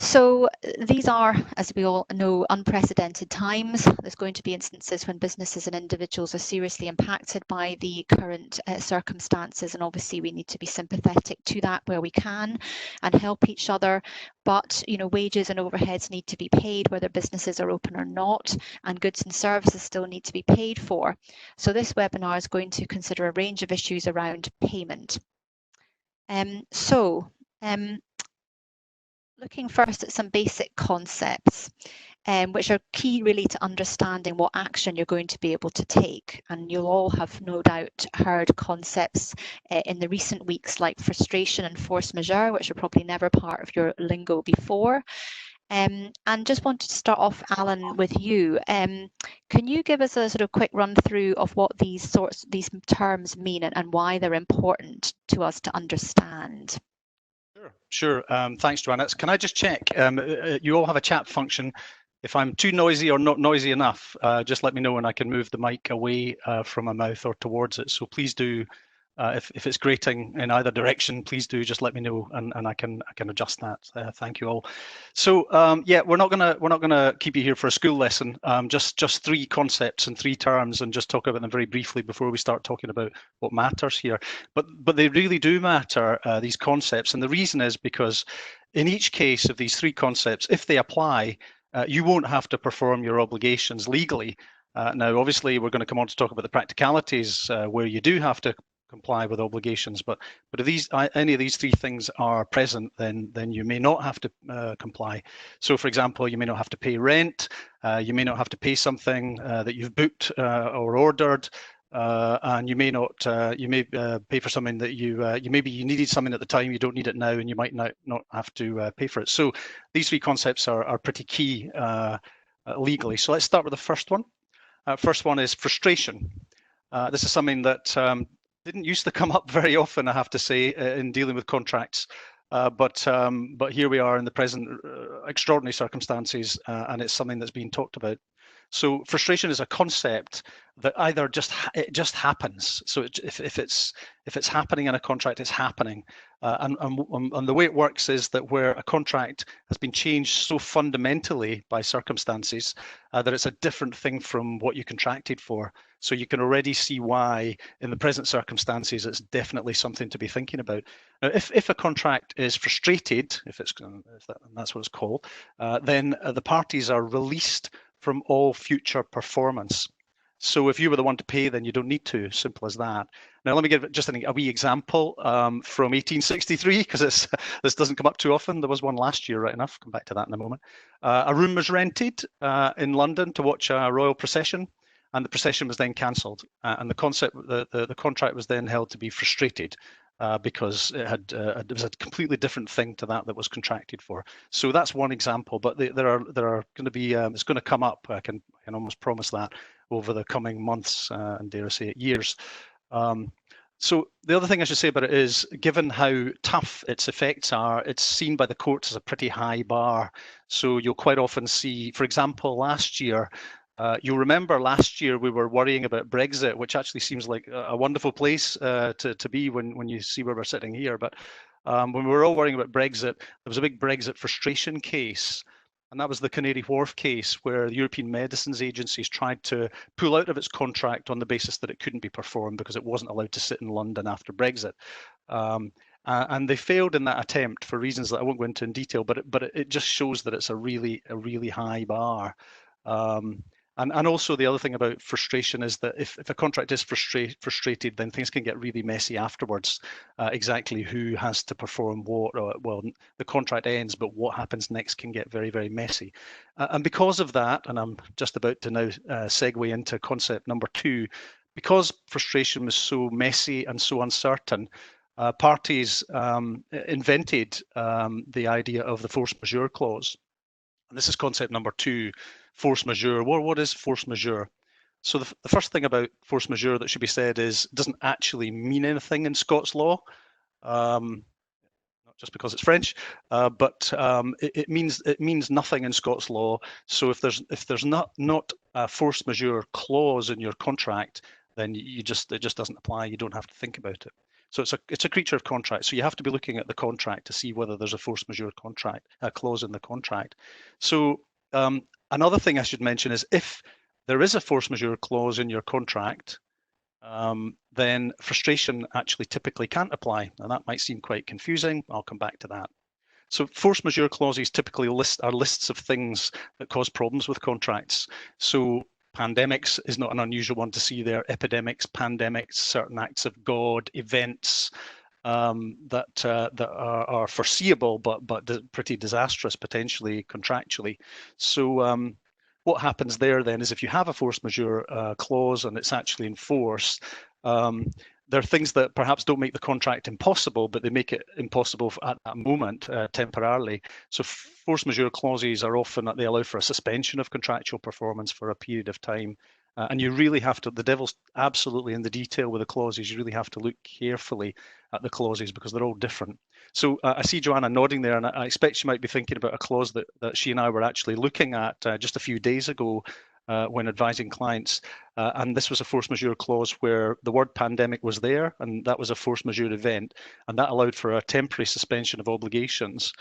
So these are, as we all know, unprecedented times. There's going to be instances when businesses and individuals are seriously impacted by the current circumstances, and obviously we need to be sympathetic to that where we can and help each other. But wages and overheads need to be paid whether businesses are open or not, and goods and services still need to be paid for. So this webinar is going to consider a range of issues around payment. Looking first at some basic concepts, which are key really to understanding what action you're going to be able to take. And you'll all have no doubt heard concepts in the recent weeks like frustration and force majeure, which are probably never part of your lingo before. And just wanted to start off, Alan, with you. Can you give us a sort of quick run through of what these terms mean and why they're important to us to understand? Sure. Thanks, Joanna. Can I just check? You all have a chat function. If I'm too noisy or not noisy enough, just let me know and I can move the mic away from my mouth or towards it. So please do, if it's grating in either direction, please do just let me know and I can adjust that. Thank you all. So yeah, we're not gonna keep you here for a school lesson. Just three concepts and three terms, and just talk about them very briefly before we start talking about what matters here. But they really do matter, these concepts, and the reason is because in each case of these three concepts, if they apply, you won't have to perform your obligations legally. Now, obviously, we're going to come on to talk about the practicalities where you do have to comply with obligations, but if any of these three things are present, then you may not have to comply. So, for example, you may not have to pay rent, you may not have to pay something that you've booked or ordered, and you may not pay for something that you needed something at the time, you don't need it now, and you might not have to pay for it. So these three concepts are pretty key legally. So let's start with the first one. First one is frustration. This is something that didn't used to come up very often, I have to say, in dealing with contracts. But here we are in the present extraordinary circumstances, and it's something that's being talked about. So frustration is a concept that either it just happens. So if it's happening in a contract, it's happening. And the way it works is that where a contract has been changed so fundamentally by circumstances that it's a different thing from what you contracted for. So you can already see why, in the present circumstances, it's definitely something to be thinking about. Now, if a contract is frustrated, if that's what it's called, then the parties are released from all future performance. So if you were the one to pay, then you don't need to. Simple as that. Now, let me give just a wee example from 1863, because this doesn't come up too often. There was one last year, right enough. Come back to that in a moment. A room was rented in London to watch a royal procession, and the procession was then cancelled. And the contract was then held to be frustrated. Because it was a completely different thing to that was contracted for. So that's one example, but there are going to be it's going to come up. I can almost promise that over the coming months and dare I say it, years. So the other thing I should say about it is, given how tough its effects are, it's seen by the courts as a pretty high bar. So you'll quite often see, for example, last year. You'll remember last year we were worrying about Brexit, which actually seems like a wonderful place to be when you see where we're sitting here. But when we were all worrying about Brexit, there was a big Brexit frustration case. And that was the Canary Wharf case, where the European Medicines Agencies tried to pull out of its contract on the basis that it couldn't be performed because it wasn't allowed to sit in London after Brexit. And they failed in that attempt for reasons that I won't go into in detail, but it just shows that it's a really high bar. And also the other thing about frustration is that if a contract is frustrated, then things can get really messy afterwards. Exactly who has to perform what? Well, the contract ends, but what happens next can get very messy. And because of that, and I'm just about to now segue into concept number 2, because frustration was so messy and so uncertain, parties invented the idea of the force majeure clause. And this is concept number 2. Force majeure. What is force majeure? So the first thing about force majeure that should be said is it doesn't actually mean anything in Scots law, not just because it's French, but it means nothing in Scots law. So if there's not a force majeure clause in your contract, then it just doesn't apply. You don't have to think about it. So it's a creature of contract. So you have to be looking at the contract to see whether there's a force majeure contract, a clause in the contract. So another thing I should mention is if there is a force majeure clause in your contract, then frustration actually typically can't apply. And that might seem quite confusing. I'll come back to that. So force majeure clauses typically are lists of things that cause problems with contracts. So pandemics is not an unusual one to see there. Epidemics, pandemics, certain acts of God, events that are foreseeable but pretty disastrous potentially contractually. So what happens there then is if you have a force majeure clause and it's actually enforced, there are things that perhaps don't make the contract impossible, but they make it impossible at that moment temporarily. So force majeure clauses are often, they allow for a suspension of contractual performance for a period of time. And you really have to, the devil's absolutely in the detail with the clauses. You really have to look carefully at the clauses because they're all different. So I see Joanna nodding there, and I expect she might be thinking about a clause that she and I were actually looking at just a few days ago when advising clients. And this was a force majeure clause where the word pandemic was there, and that was a force majeure event, and that allowed for a temporary suspension of obligations,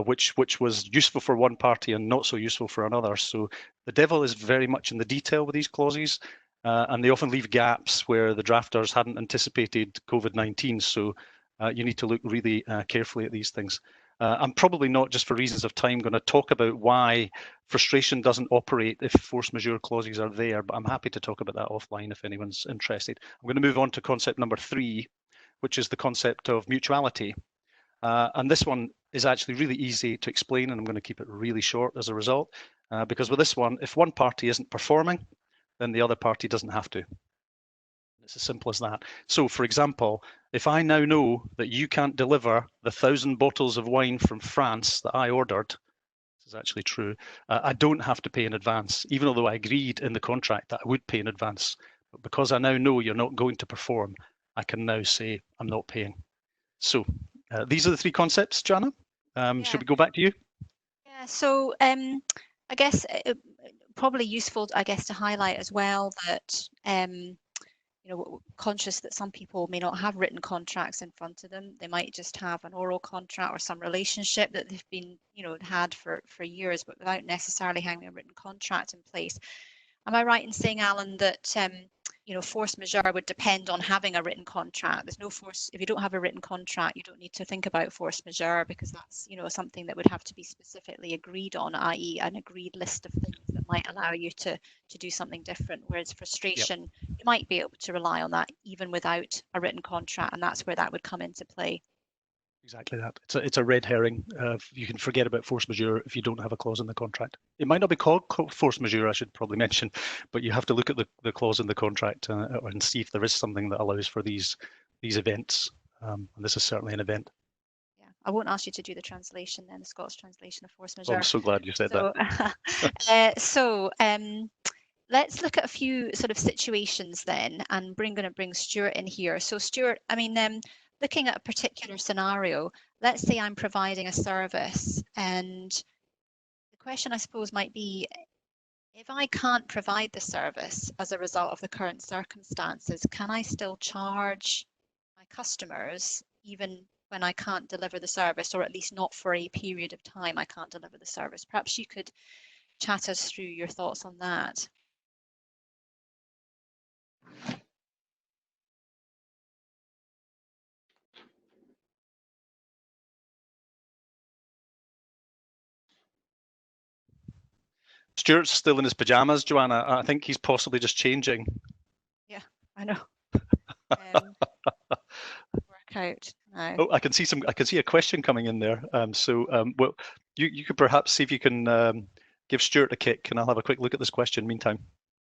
which was useful for one party and not so useful for another. So the devil is very much in the detail with these clauses, and they often leave gaps where the drafters hadn't anticipated COVID-19. So you need to look really carefully at these things. I'm probably not, just for reasons of time, going to talk about why frustration doesn't operate if force majeure clauses are there, but I'm happy to talk about that offline if anyone's interested. I'm going to move on to concept number 3, which is the concept of mutuality. And this one is actually really easy to explain, and I'm going to keep it really short as a result, because with this one, if one party isn't performing, then the other party doesn't have to. It's as simple as that. So, for example, if I now know that you can't deliver the 1,000 bottles of wine from France that I ordered, this is actually true, I don't have to pay in advance, even though I agreed in the contract that I would pay in advance. But because I now know you're not going to perform, I can now say I'm not paying. So these are the 3 concepts, Joanna. Should we go back to you? Yeah, so I guess probably useful, I guess, to highlight as well that you know, conscious that some people may not have written contracts in front of them. They might just have an oral contract or some relationship that they've been, you know, had for years, but without necessarily having a written contract in place. Am I right in saying, Alan, that you know, force majeure would depend on having a written contract? There's no force, if you don't have a written contract, you don't need to think about force majeure because that's, you know, something that would have to be specifically agreed on, i.e. an agreed list of things that might allow you to do something different. Whereas frustration, you might be able to rely on that even without a written contract, and that's where that would come into play. Exactly that. It's a red herring. You can forget about force majeure if you don't have a clause in the contract. It might not be called force majeure, I should probably mention, but you have to look at the clause in the contract and see if there is something that allows for these events. And this is certainly an event. Yeah, I won't ask you to do the translation then, the Scots translation of force majeure. Well, I'm so glad you said that. Let's look at a few sort of situations then, and going to bring Stuart in here. So Stuart, I mean, looking at a particular scenario, let's say I'm providing a service, and the question I suppose might be, if I can't provide the service as a result of the current circumstances, can I still charge my customers even when I can't deliver the service, or at least not for a period of time I can't deliver the service? Perhaps you could chat us through your thoughts on that. Stuart's still in his pajamas, Joanna. I think he's possibly just changing. Yeah, I know. Work out now. Oh, I can see a question coming in there. Well, you could perhaps see if you can give Stuart a kick, and I'll have a quick look at this question meantime.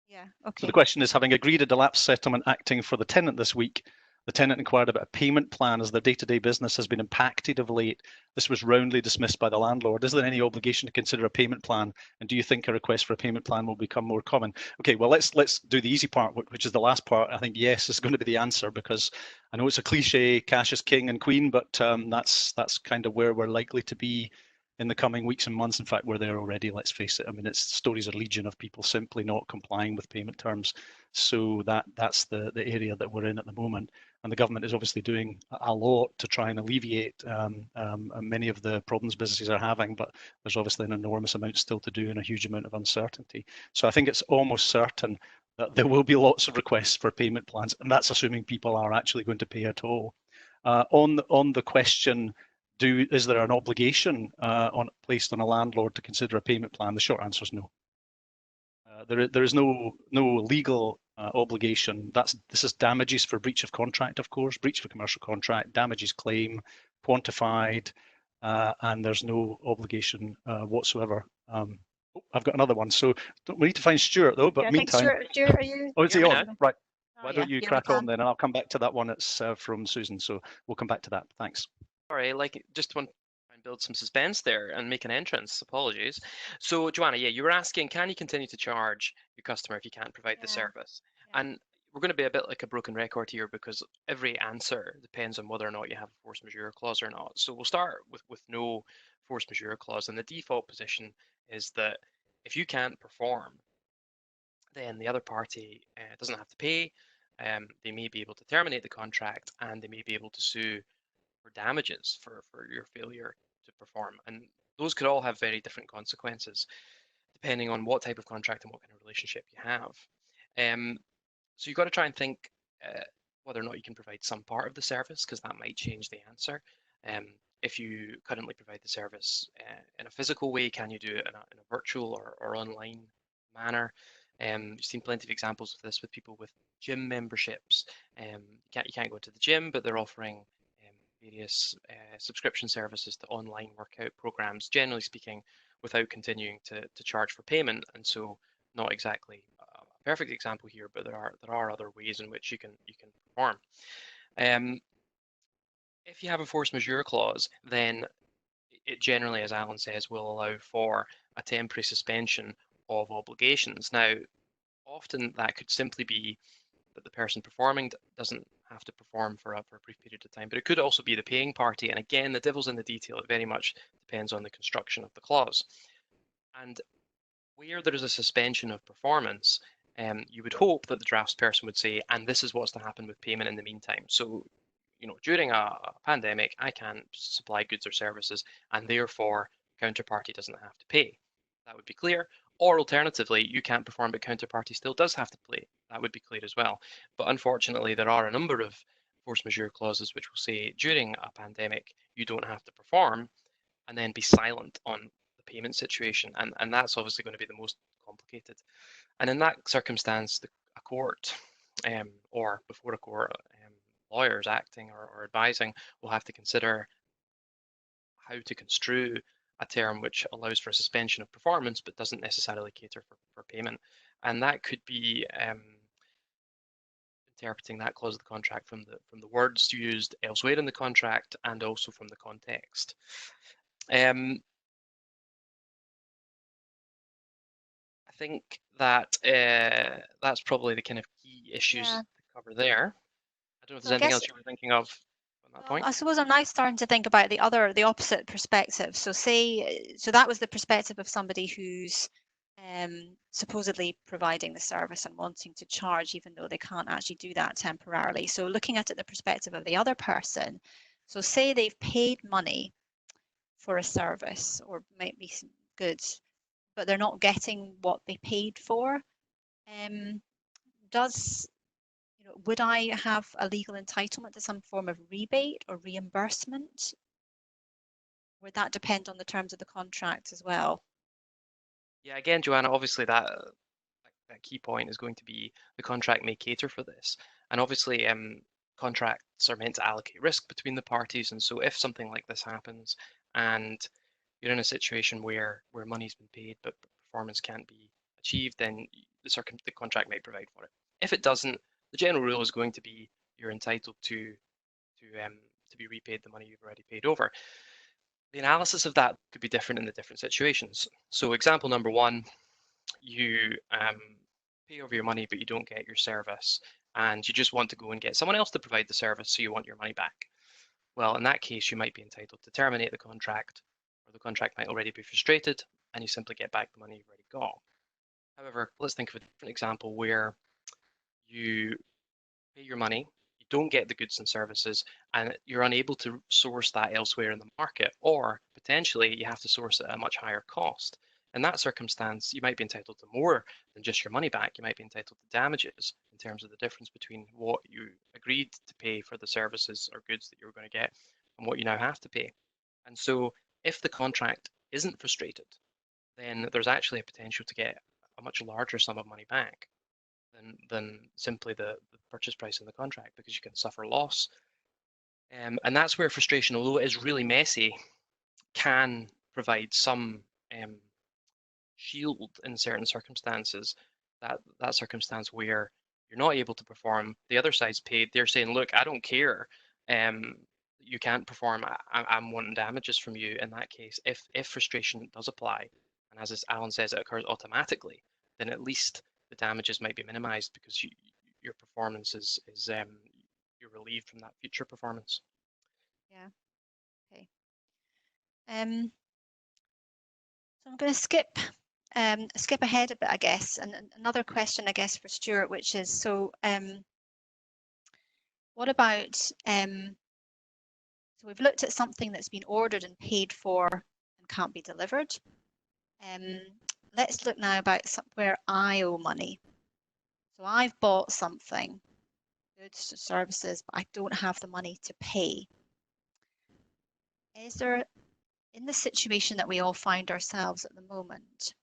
Yeah, okay. So the question is, having agreed a delapsed settlement acting for the tenant this week, the tenant inquired about a payment plan as their day-to-day business has been impacted of late. This was roundly dismissed by the landlord. Is there any obligation to consider a payment plan? And do you think a request for a payment plan will become more common? Okay, well, let's do the easy part, which is the last part. I think yes is going to be the answer, because I know it's a cliche, cash is king and queen, but that's kind of where we're likely to be in the coming weeks and months. In fact, we're there already, let's face it. I mean, it's stories are legion of people simply not complying with payment terms. So that's the area that we're in at the moment. and the government is obviously doing a lot to try and alleviate many of the problems businesses are having, but there's obviously an enormous amount still to do and a huge amount of uncertainty. So I think it's almost certain that there will be lots of requests for payment plans, and that's assuming people are actually going to pay at all. On the question, is there an obligation placed on a landlord to consider a payment plan? The short answer is no. There is no legal obligation. This is damages for breach of contract, of course, breach of a commercial contract, damages claim, quantified, and there's no obligation whatsoever. I've got another one, so we need to find Stuart though. But yeah, meantime, Stuart, are you? Oh, is he on? Right. Why don't you crack on then, and I'll come back to that one. It's from Susan, so we'll come back to that. Thanks. Sorry, just want and build some suspense there and make an entrance. Apologies. So, Joanna, yeah, you were asking, can you continue to charge your customer if you can't provide the service? And we're going to be a bit like a broken record here because every answer depends on whether or not you have a force majeure clause or not. So we'll start with no force majeure clause, and the default position is that if you can't perform, then the other party doesn't have to pay. They may be able to terminate the contract, and they may be able to sue for damages for your failure to perform. And those could all have very different consequences depending on what type of contract and what kind of relationship you have. So you've got to try and think whether or not you can provide some part of the service, because that might change the answer. If you currently provide the service in a physical way, can you do it in a virtual or online manner? You've seen plenty of examples of this with people with gym memberships. You can't go to the gym, but they're offering various subscription services to online workout programs, generally speaking, without continuing to charge for payment. And so not exactly a perfect example here, but there are other ways in which you can perform. If you have a force majeure clause, then it generally, as Alan says, will allow for a temporary suspension of obligations. Now, often that could simply be that the person performing doesn't have to perform for a brief period of time, but it could also be the paying party. And again, the devil's in the detail. It very much depends on the construction of the clause. And where there is a suspension of performance, you would hope that the draftsperson would say, and this is what's to happen with payment in the meantime. So, during a pandemic, I can't supply goods or services, and therefore counterparty doesn't have to pay. That would be clear. Or alternatively, you can't perform, but counterparty still does have to pay. That would be clear as well. But unfortunately, there are a number of force majeure clauses which will say during a pandemic, you don't have to perform, and then be silent on the payment situation. And that's obviously going to be the most complicated. And in that circumstance, a court or before a court, lawyers acting or advising will have to consider how to construe a term which allows for a suspension of performance but doesn't necessarily cater for payment. And that could be interpreting that clause of the contract from the words used elsewhere in the contract and also from the context. I think that that's probably the kind of key issues to cover there. I don't know if there's anything else you were thinking of on that point. I suppose I'm now starting to think about the opposite perspective. So that was the perspective of somebody who's supposedly providing the service and wanting to charge, even though they can't actually do that temporarily. So looking at it the perspective of the other person, so say they've paid money for a service or maybe some goods, but they're not getting what they paid for. Would I have a legal entitlement to some form of rebate or reimbursement? Would that depend on the terms of the contract as well? Yeah, again, Joanna, obviously that key point is going to be the contract may cater for this. And obviously contracts are meant to allocate risk between the parties. And so if something like this happens and you're in a situation where money's been paid but performance can't be achieved, then the contract may provide for it. If it doesn't, the general rule is going to be you're entitled to be repaid the money you've already paid over. The analysis of that could be different in the different situations. So example number one, you pay over your money, but you don't get your service, and you just want to go and get someone else to provide the service, so you want your money back. Well, in that case, you might be entitled to terminate the contract, or the contract might already be frustrated, and you simply get back the money you've already got. However, let's think of a different example where you pay your money, you don't get the goods and services, and you're unable to source that elsewhere in the market, or potentially you have to source it at a much higher cost. In that circumstance, you might be entitled to more than just your money back. You might be entitled to damages in terms of the difference between what you agreed to pay for the services or goods that you were going to get and what you now have to pay. And so if the contract isn't frustrated, then there's actually a potential to get a much larger sum of money back than simply the purchase price in the contract, because you can suffer loss. And that's where frustration, although it is really messy, can provide some shield in certain circumstances. That circumstance where you're not able to perform, the other side's paid, they're saying, look, I don't care, you can't perform, I'm wanting damages from you. In that case, if frustration does apply, and as Alan says, it occurs automatically, then at least the damages might be minimized, because your performance is you're relieved from that future performance. Yeah. Okay. So I'm going to skip ahead a bit, I guess, and another question, I guess, for Stuart, which is, so what about, so we've looked at something that's been ordered and paid for and can't be delivered. Let's look now about where I owe money. So I've bought something, goods, services, but I don't have the money to pay. Is there, in the situation that we all find ourselves at the moment,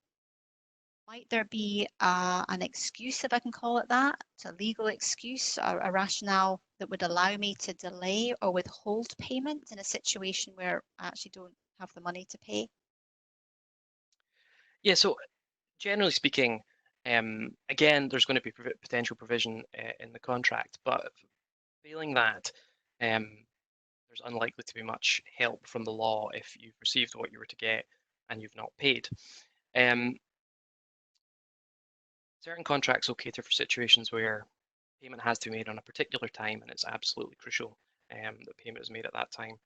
might there be an excuse, if I can call it that, a legal excuse, a rationale that would allow me to delay or withhold payment in a situation where I actually don't have the money to pay? Yeah, so generally speaking, again, there's going to be potential provision in the contract, but failing that, there's unlikely to be much help from the law if you've received what you were to get and you've not paid. Certain contracts will cater for situations where payment has to be made on a particular time, and it's absolutely crucial that payment is made at that time,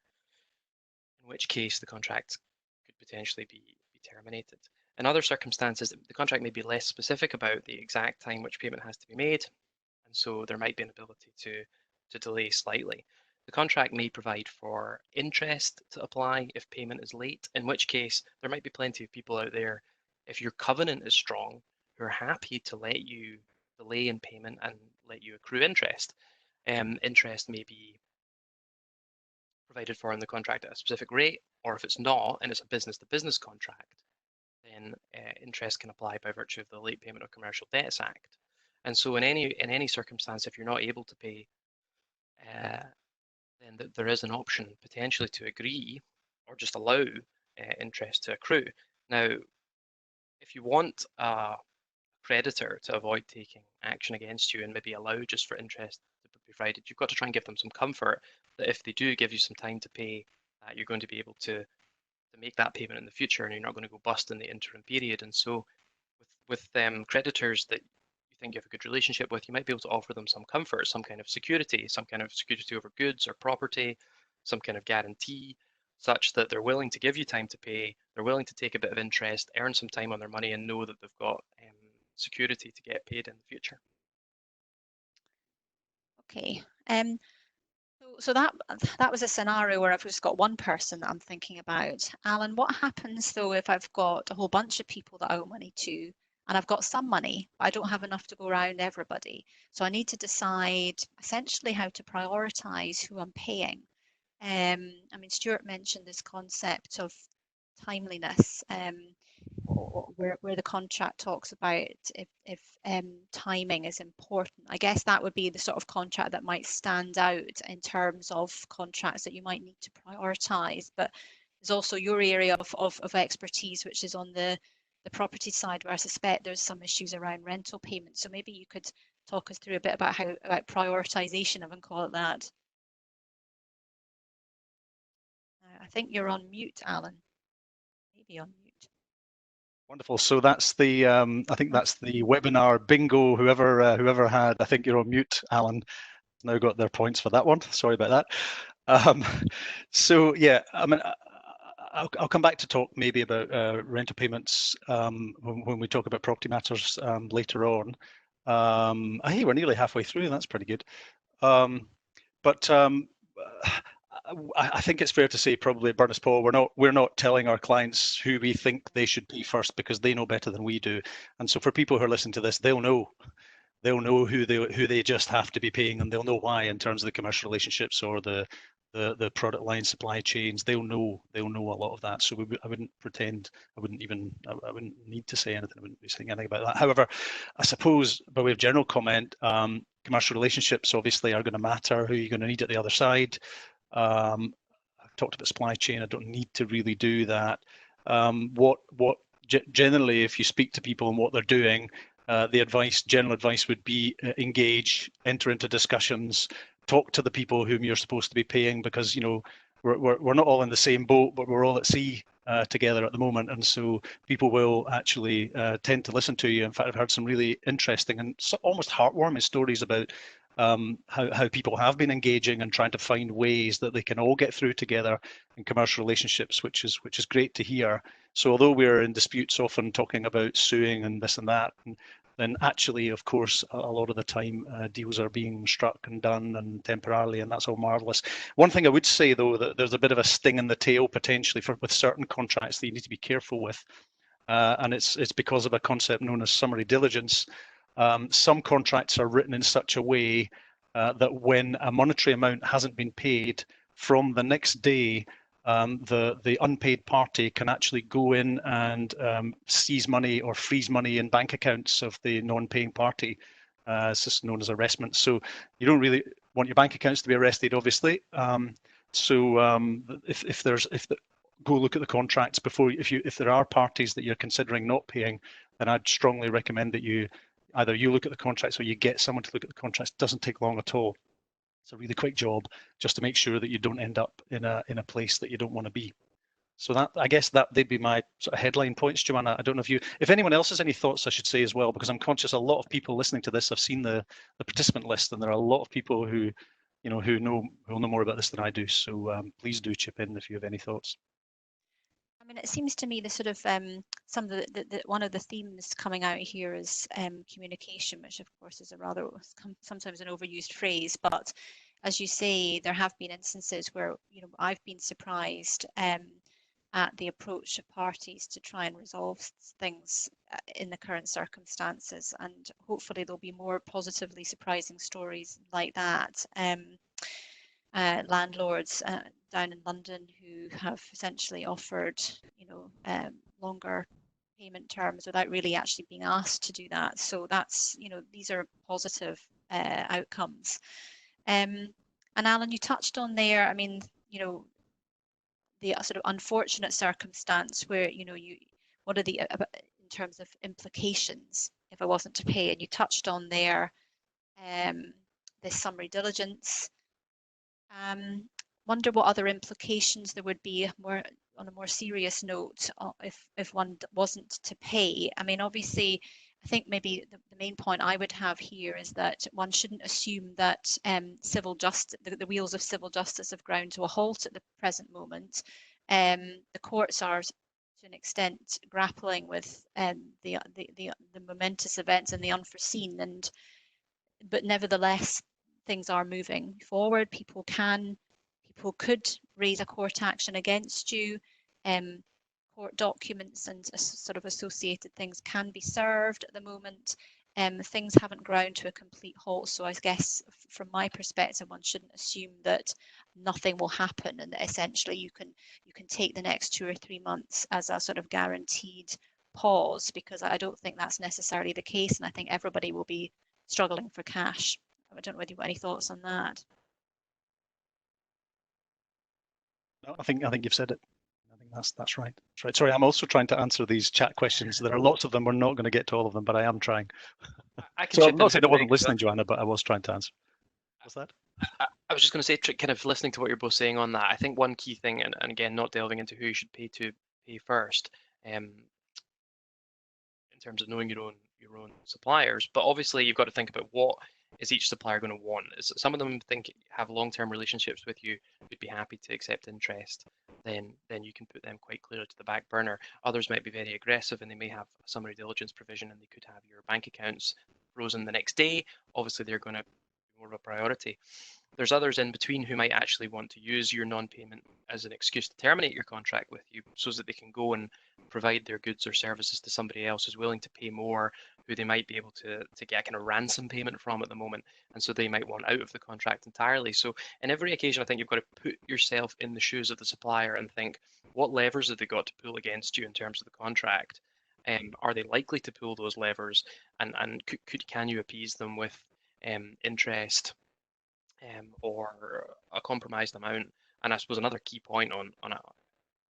in which case the contract could potentially be terminated. In other circumstances, the contract may be less specific about the exact time which payment has to be made, and so there might be an ability to delay slightly. The contract may provide for interest to apply if payment is late, in which case there might be plenty of people out there, if your covenant is strong, who are happy to let you delay in payment and let you accrue interest. Interest may be provided for in the contract at a specific rate, or if it's not, and it's a business-to-business contract, then interest can apply by virtue of the Late Payment of Commercial Debts Act. And so in any circumstance, if you're not able to pay, then there is an option potentially to agree or just allow interest to accrue. Now, if you want a creditor to avoid taking action against you and maybe allow just for interest to be provided, you've got to try and give them some comfort that if they do give you some time to pay, you're going to be able to make that payment in the future, and you're not going to go bust in the interim period. And so with creditors that you think you have a good relationship with, you might be able to offer them some comfort, some kind of security over goods or property, some kind of guarantee, such that they're willing to give you time to pay, they're willing to take a bit of interest, earn some time on their money, and know that they've got security to get paid in the future. Okay. So that was a scenario where I've just got one person that I'm thinking about. Alan, what happens though if I've got a whole bunch of people that I owe money to, and I've got some money, but I don't have enough to go around everybody? So I need to decide essentially how to prioritize who I'm paying. I mean, Stuart mentioned this concept of timeliness, where the contract talks about if timing is important. I guess that would be the sort of contract that might stand out in terms of contracts that you might need to prioritize. But there's also your area of expertise, which is on the property side, where I suspect there's some issues around rental payments. So maybe you could talk us through a bit about prioritization, if I can call it that. I think you're on mute, Alan. Maybe on mute. Wonderful. So that's the I think that's the webinar bingo. Whoever had, I think you're on mute, Alan. Now got their points for that one. Sorry about that. So yeah, I mean, I'll come back to talk maybe about rental payments when we talk about property matters later on. Hey, we're nearly halfway through. That's pretty good. But I think it's fair to say probably at Burness Paull, we're not telling our clients who we think they should pay first, because they know better than we do. And so for people who are listening to this, they'll know who they just have to be paying, and they'll know why in terms of the commercial relationships or the product line supply chains. They'll know a lot of that. So I wouldn't pretend, I wouldn't need to say anything. I wouldn't be saying anything about that. However, I suppose by way of general comment, commercial relationships obviously are going to matter. Who you're going to need at the other side. I've talked about supply chain. I don't need to really do that. Generally, if you speak to people and what they're doing, the general advice would be engage, enter into discussions, talk to the people whom you're supposed to be paying, because we're not all in the same boat, but we're all at sea together at the moment, and so people will actually tend to listen to you. In fact, I've heard some really interesting and almost heartwarming stories about how people have been engaging and trying to find ways that they can all get through together in commercial relationships, which is great to hear. So although we're in disputes often talking about suing and this and that, then actually, of course, a lot of the time deals are being struck and done, and temporarily, and that's all marvellous. One thing I would say, though, that there's a bit of a sting in the tail potentially with certain contracts that you need to be careful with, and it's because of a concept known as summary diligence. Some contracts are written in such a way that when a monetary amount hasn't been paid, from the next day, the unpaid party can actually go in and seize money or freeze money in bank accounts of the non-paying party. It's just known as arrestment. So you don't really want your bank accounts to be arrested, obviously. Go look at the contracts before, if there are parties that you're considering not paying, then I'd strongly recommend that either you look at the contracts or you get someone to look at the contracts. It doesn't take long at all. It's a really quick job just to make sure that you don't end up in a place that you don't want to be. So that, I guess, they'd be my sort of headline points, Joanna. I don't know if anyone else has any thoughts, I should say as well, because I'm conscious a lot of people listening to this have seen the participant list, and there are a lot of people who know more about this than I do. So please do chip in if you have any thoughts. I mean, it seems to me the sort of some of the one of the themes coming out here is communication, which of course is a rather sometimes an overused phrase, but as you say, there have been instances where I've been surprised at the approach of parties to try and resolve things in the current circumstances, and hopefully there'll be more positively surprising stories like that. Landlords down in London who have essentially offered, longer payment terms without really actually being asked to do that. So that's, these are positive outcomes. And Alan, you touched on there, I mean, the sort of unfortunate circumstance where, what are the, in terms of implications if I wasn't to pay? And you touched on there the summary diligence. Wonder what other implications there would be on a more serious note if one wasn't to pay. I mean, obviously, I think maybe the main point I would have here is that one shouldn't assume that civil justice, the wheels of civil justice have ground to a halt at the present moment. The courts are, to an extent, grappling with the momentous events and the unforeseen, but nevertheless, things are moving forward. People could raise a court action against you. Court documents and sort of associated things can be served at the moment. Things haven't ground to a complete halt. So I guess from my perspective, one shouldn't assume that nothing will happen and that essentially you can take the next 2 or 3 months as a sort of guaranteed pause, because I don't think that's necessarily the case. And I think everybody will be struggling for cash. I don't know whether you've got any thoughts on that. No, I think you've said it. I think that's right. That's right. Sorry, I'm also trying to answer these chat questions. There are lots of them. We're not going to get to all of them, but I am trying. So I'm not saying I wasn't listening, Joanna, but I was trying to answer. What's that? I was just going to say, kind of listening to what you're both saying on that, I think one key thing, and again, not delving into who you should pay first, in terms of knowing your own suppliers, but obviously you've got to think about what is each supplier going to want. Some of them have long-term relationships with you, would be happy to accept interest, then you can put them quite clearly to the back burner. Others might be very aggressive and they may have a summary diligence provision and they could have your bank accounts frozen the next day. Obviously they're going to be more of a priority. There's others in between who might actually want to use your non-payment as an excuse to terminate your contract with you, so that they can go and provide their goods or services to somebody else who's willing to pay more, who they might be able to get kind of ransom payment from at the moment, and so they might want out of the contract entirely. So in every occasion, I think you've got to put yourself in the shoes of the supplier and think, what levers have they got to pull against you in terms of the contract? Are they likely to pull those levers, and can you appease them with interest or a compromised amount? And I suppose another key point on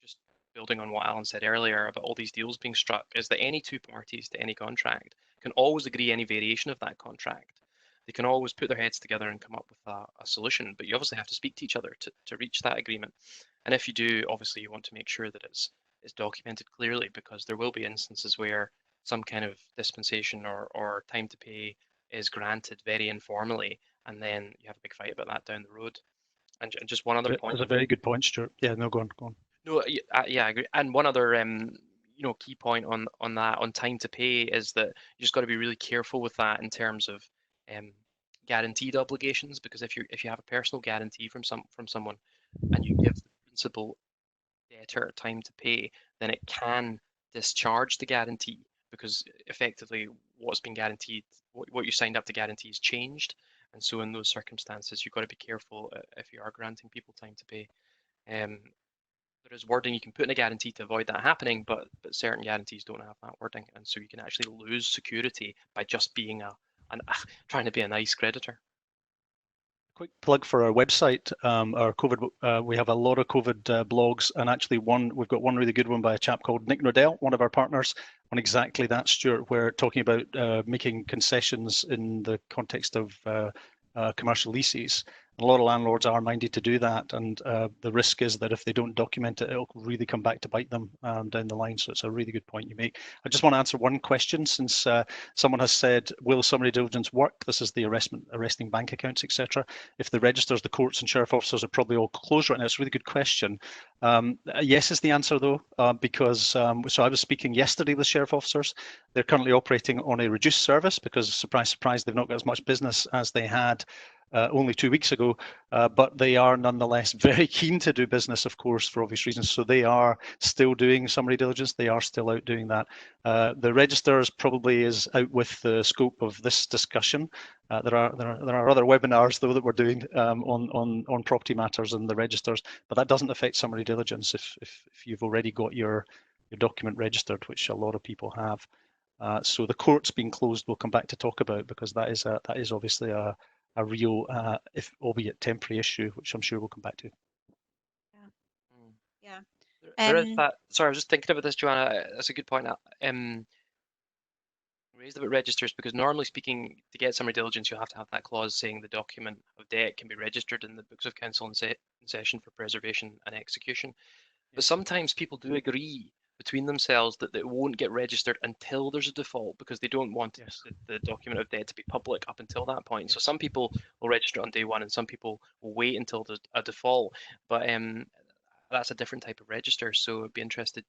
just building on what Alan said earlier about all these deals being struck is that any two parties to any contract can always agree any variation of that contract. They can always put their heads together and come up with a solution, but you obviously have to speak to each other to reach that agreement. And if you do, obviously you want to make sure that it's documented clearly, because there will be instances where some kind of dispensation or time to pay is granted very informally, and then you have a big fight about that down the road. And just one other point. That's a very good point, Stuart. Yeah, no, go on, go on. No, yeah, I agree. And one other key point on that, on time to pay, is that you just got to be really careful with that in terms of guaranteed obligations, because if you have a personal guarantee from someone and you give the principal debtor time to pay, then it can discharge the guarantee, because effectively what's been guaranteed, what you signed up to guarantee is changed. And so in those circumstances, you've got to be careful if you are granting people time to pay. There is wording you can put in a guarantee to avoid that happening, but certain guarantees don't have that wording, and so you can actually lose security by just being trying to be a nice creditor. Quick plug for our website, our COVID. We have a lot of COVID blogs, and actually we've got one really good one by a chap called Nick Nordell, one of our partners, on exactly that, Stuart, where talking about making concessions in the context of commercial leases. A lot of landlords are minded to do that, and the risk is that if they don't document it, it'll really come back to bite them down the line. So it's a really good point you make. I just want to answer one question, since someone has said, will summary diligence work? This is the arresting bank accounts, etc. If the registers, the courts and sheriff officers are probably all closed right now. It's a really good question. Yes is the answer, though, because so I was speaking yesterday with sheriff officers. They're currently operating on a reduced service because, surprise, surprise, they've not got as much business as they had only 2 weeks ago, but they are nonetheless very keen to do business, of course, for obvious reasons. So they are still doing summary diligence. They are still out doing that. The registers probably is out with the scope of this discussion. There are other webinars, though, that we're doing on property matters and the registers, but that doesn't affect summary diligence if you've already got your document registered, which a lot of people have. So the courts being closed, we'll come back to talk about, because that is obviously a real, if albeit temporary, issue, which I'm sure we'll come back to. Yeah. There is that. Sorry, I was just thinking about this, Joanna. That's a good point. Raised about registers, because normally speaking, to get summary diligence, you'll have to have that clause saying the document of debt can be registered in the books of council in session for preservation and execution. But sometimes people do agree between themselves that it won't get registered until there's a default, because they don't want the document of debt to be public up until that point. Yes. So some people will register on day one, and some people will wait until there's a default. But that's a different type of register. So I'd be interested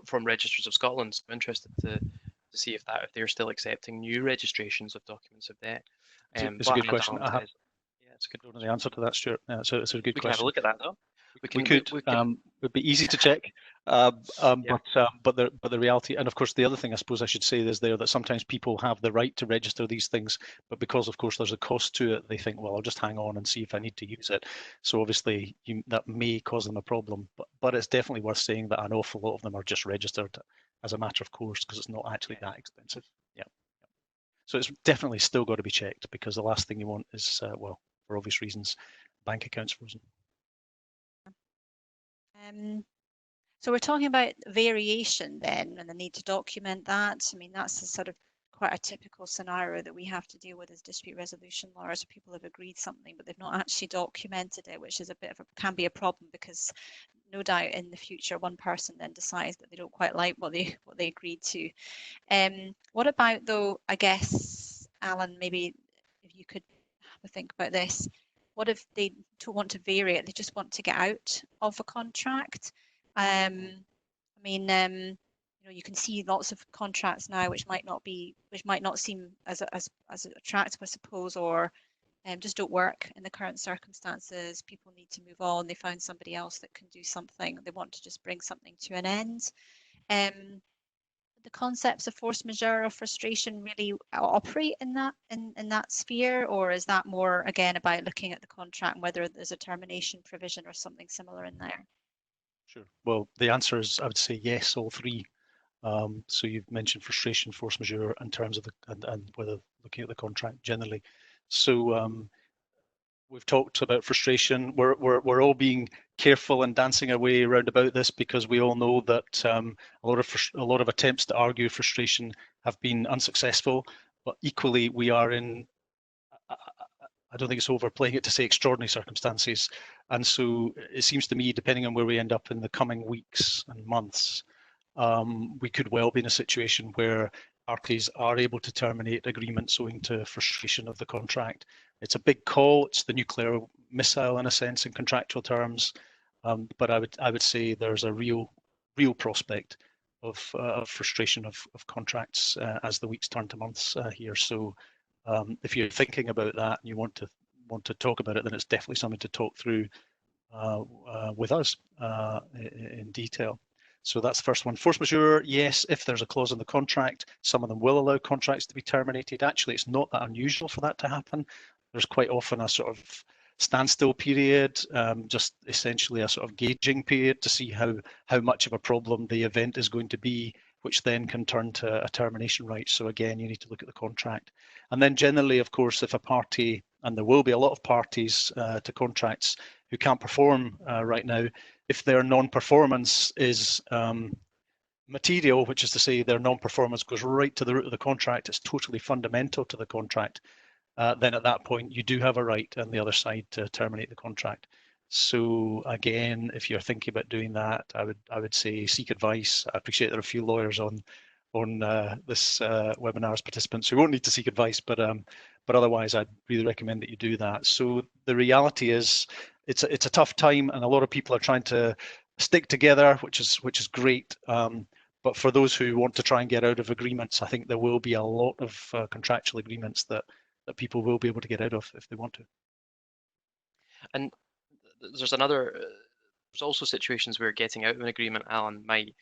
from Registers of Scotland. I'm interested to see if they're still accepting new registrations of documents of debt. It's a good question. Yeah, it's a good one. The answer to that, Stuart. Yeah, so it's a good question. We can have a look at that, though. We could. It'd be easy to check, but the reality, and of course the other thing I suppose I should say is that sometimes people have the right to register these things, but because of course there's a cost to it, they think, well, I'll just hang on and see if I need to use it. So obviously that may cause them a problem, but it's definitely worth saying that an awful lot of them are just registered as a matter of course, because it's not actually that expensive. Yeah. So it's definitely still got to be checked, because the last thing you want is, well, for obvious reasons, bank accounts frozen. So we're talking about variation then, and the need to document that. I mean, that's a sort of quite a typical scenario that we have to deal with as dispute resolution lawyers. People have agreed something, but they've not actually documented it, which is can be a problem, because no doubt in the future one person then decides that they don't quite like what they agreed to. What about, though, I guess, Alan, maybe if you could have a think about this. What if they don't want to vary it? They just want to get out of a contract. I mean, you can see lots of contracts now which might not seem as attractive, I suppose, or just don't work in the current circumstances. People need to move on. They found somebody else that can do something. They want to just bring something to an end. The concepts of force majeure or frustration really operate in that sphere, or is that more again about looking at the contract and whether there's a termination provision or something similar in there? Sure. Well, the answer is, I would say yes, all three. So you've mentioned frustration, force majeure, in terms of the and whether looking at the contract generally. So we've talked about frustration. We're all being careful and dancing our way around about this because we all know that a lot of attempts to argue frustration have been unsuccessful. But equally, we are in, I don't think it's overplaying it to say, extraordinary circumstances. And so it seems to me, depending on where we end up in the coming weeks and months, we could well be in a situation where parties are able to terminate agreements owing to frustration of the contract. It's a big call. It's the nuclear missile in a sense in contractual terms, but I would say there's a real prospect of frustration of contracts as the weeks turn to months here. So if you're thinking about that and you want to talk about it, then it's definitely something to talk through with us in detail. So that's the first one. Force majeure, yes, if there's a clause in the contract, some of them will allow contracts to be terminated. Actually, it's not that unusual for that to happen. There's quite often a sort of standstill period, just essentially a sort of gauging period to see how much of a problem the event is going to be, which then can turn to a termination right. So again, you need to look at the contract. And then generally, of course, if a party, and there will be a lot of parties to contracts who can't perform right now, if their non-performance is material, which is to say their non-performance goes right to the root of the contract, it's totally fundamental to the contract, then at that point you do have a right on the other side to terminate the contract. So again, if you're thinking about doing that, I would say seek advice. I appreciate there are a few lawyers on this webinar as participants who won't need to seek advice, but otherwise I'd really recommend that you do that. So the reality is it's a tough time and a lot of people are trying to stick together, which is great. But for those who want to try and get out of agreements, I think there will be a lot of contractual agreements that people will be able to get out of if they want to. And there's also situations where getting out of an agreement, Alan, might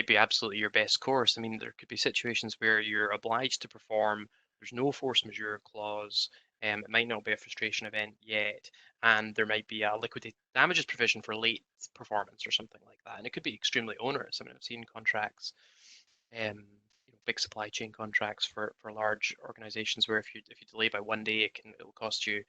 be absolutely your best course. I mean, there could be situations where you're obliged to perform, there's no force majeure clause, it might not be a frustration event yet, and there might be a liquidated damages provision for late performance or something like that. And it could be extremely onerous. I mean, I've seen contracts, big supply chain contracts for large organizations where if you delay by 1 day, it'll cost you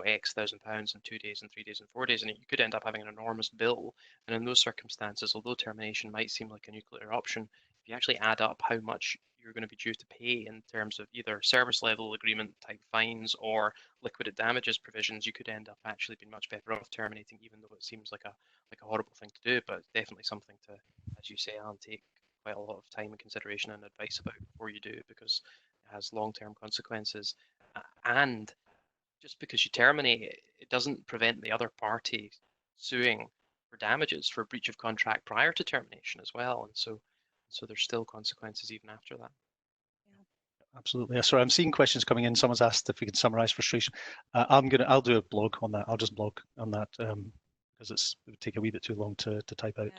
X £1,000 in 2 days and 3 days and 4 days, and you could end up having an enormous bill. And in those circumstances, although termination might seem like a nuclear option, if you actually add up how much you're going to be due to pay in terms of either service level agreement type fines or liquidated damages provisions, you could end up actually being much better off terminating, even though it seems like a horrible thing to do. But it's definitely something to, as you say, Alan, take quite a lot of time and consideration and advice about before you do, because it has long-term consequences. And just because you terminate it, it doesn't prevent the other party suing for damages for breach of contract prior to termination as well. And so there's still consequences even after that. Absolutely. Sorry, I'm seeing questions coming in. Someone's asked if we can summarize frustration. I'll do a blog on that. I'll just blog on that because it would take a wee bit too long to type out.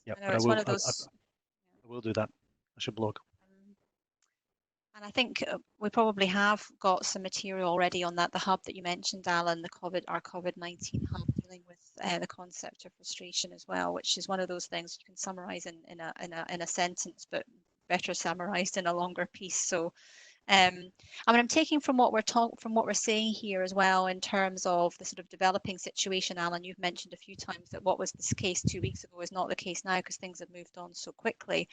Yeah, but I will do that. I should blog. And I think we probably have got some material already on that. The hub that you mentioned, Alan, our COVID-19 hub, dealing with the concept of frustration as well, which is one of those things you can summarize in a sentence, but better summarized in a longer piece. So, I mean, I'm taking from what we're saying here as well in terms of the sort of developing situation. Alan, you've mentioned a few times that what was the case 2 weeks ago is not the case now because things have moved on so quickly.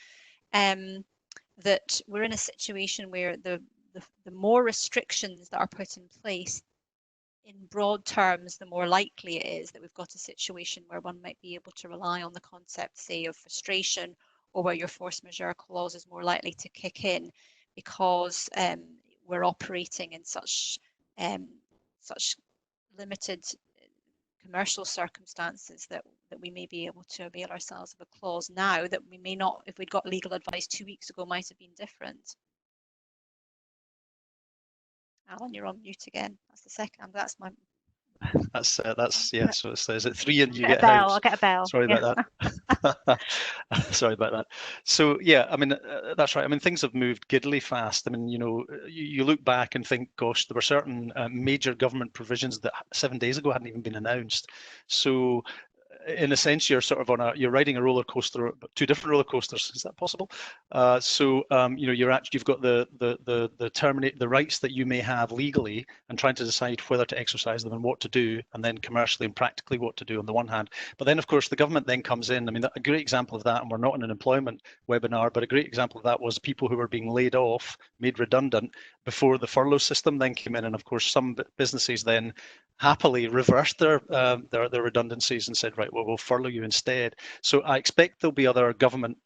That we're in a situation where the more restrictions that are put in place, in broad terms, the more likely it is that we've got a situation where one might be able to rely on the concept, say, of frustration, or where your force majeure clause is more likely to kick in because we're operating in such limited commercial circumstances that we may be able to avail ourselves of a clause now that we may not, if we'd got legal advice 2 weeks ago, might have been different. Alan, you're on mute again. That's the second. That's my. That's yeah. So is it 3 and you Get a get bell. house? I'll get a bell. Sorry about that. Sorry about that. So yeah, I mean that's right. I mean things have moved giddily fast. I mean you look back and think, gosh, there were certain major government provisions that 7 days ago hadn't even been announced. So in a sense, you're sort of you're riding a roller coaster, two different roller coasters. Is that possible? You've got the rights that you may have legally, and trying to decide whether to exercise them and what to do, and then commercially and practically what to do on the one hand. But then, of course, the government then comes in. I mean, a great example of that, and we're not in an employment webinar, but a great example of that was people who were being laid off, made redundant before the furlough system then came in, and of course, some businesses then happily reversed their redundancies and said, right, well, we'll furlough you instead. So I expect there'll be other government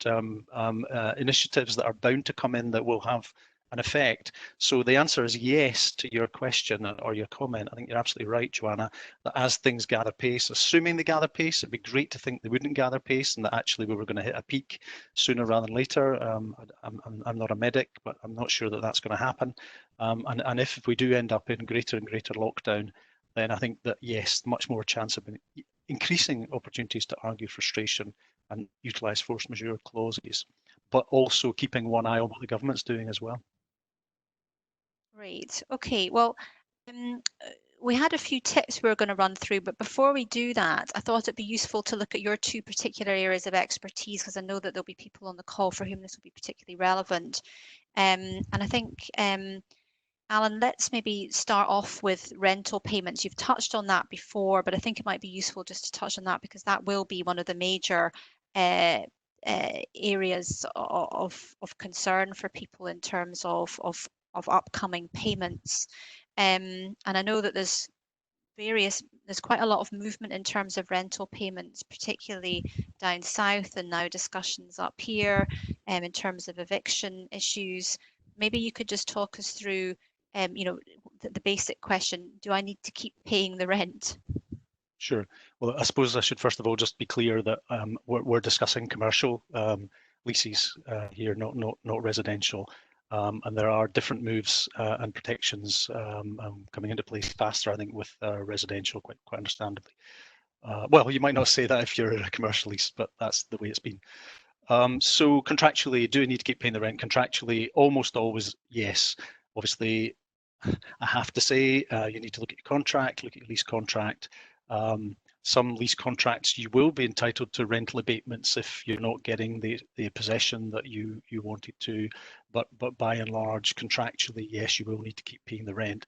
initiatives that are bound to come in that will have an effect. So the answer is yes to your question or your comment. I think you're absolutely right, Joanna, that as things gather pace, assuming they gather pace, it'd be great to think they wouldn't gather pace and that actually we were going to hit a peak sooner rather than later. I'm not a medic, but I'm not sure that that's going to happen. And if we do end up in greater and greater lockdown, then I think that, yes, much more chance of increasing opportunities to argue frustration and utilise force majeure clauses, but also keeping one eye on what the government's doing as well. Great. Okay. Well, we had a few tips we were going to run through, but before we do that, I thought it'd be useful to look at your two particular areas of expertise, because I know that there'll be people on the call for whom this will be particularly relevant. And I think Alan, let's maybe start off with rental payments. You've touched on that before, but I think it might be useful just to touch on that because that will be one of the major areas of concern for people in terms of upcoming payments. And I know that there's quite a lot of movement in terms of rental payments, particularly down south, and now discussions up here in terms of eviction issues. Maybe you could just talk us through the basic question, do I need to keep paying the rent? Sure. Well, I suppose I should first of all just be clear that we're discussing commercial leases here, not residential. And there are different moves and protections coming into place faster, I think, with residential, quite understandably. Well, you might not say that if you're in a commercial lease, but that's the way it's been. So contractually, do you need to keep paying the rent? Contractually, almost always, yes. Obviously, I have to say, you need to look at your contract, look at your lease contract. Some lease contracts, you will be entitled to rental abatements if you're not getting the possession that you wanted to, but by and large, contractually, yes, you will need to keep paying the rent.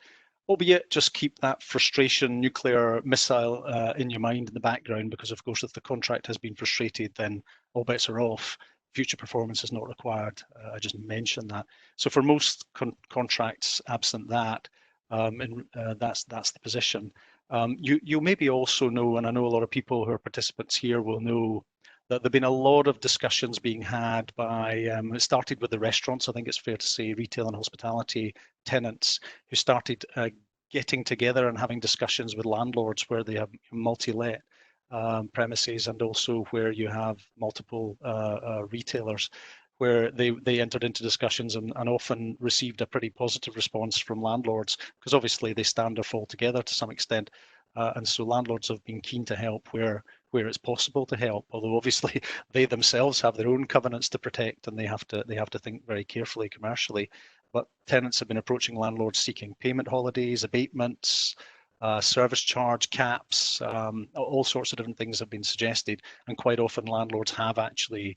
Albeit, just keep that frustration nuclear missile in your mind in the background, because of course, if the contract has been frustrated, then all bets are off. Future performance is not required. I just mentioned that. So for most contracts, absent that, that's the position. You maybe also know, and I know a lot of people who are participants here will know, that there've been a lot of discussions being had by, it started with the restaurants, I think it's fair to say, retail and hospitality tenants who started getting together and having discussions with landlords where they have multi-let premises, and also where you have multiple retailers, where they entered into discussions and often received a pretty positive response from landlords, because obviously they stand or fall together to some extent. And so landlords have been keen to help where it's possible to help, although obviously they themselves have their own covenants to protect, and they have to think very carefully commercially. But tenants have been approaching landlords seeking payment holidays, abatements, service charge caps, all sorts of different things have been suggested, and quite often landlords have actually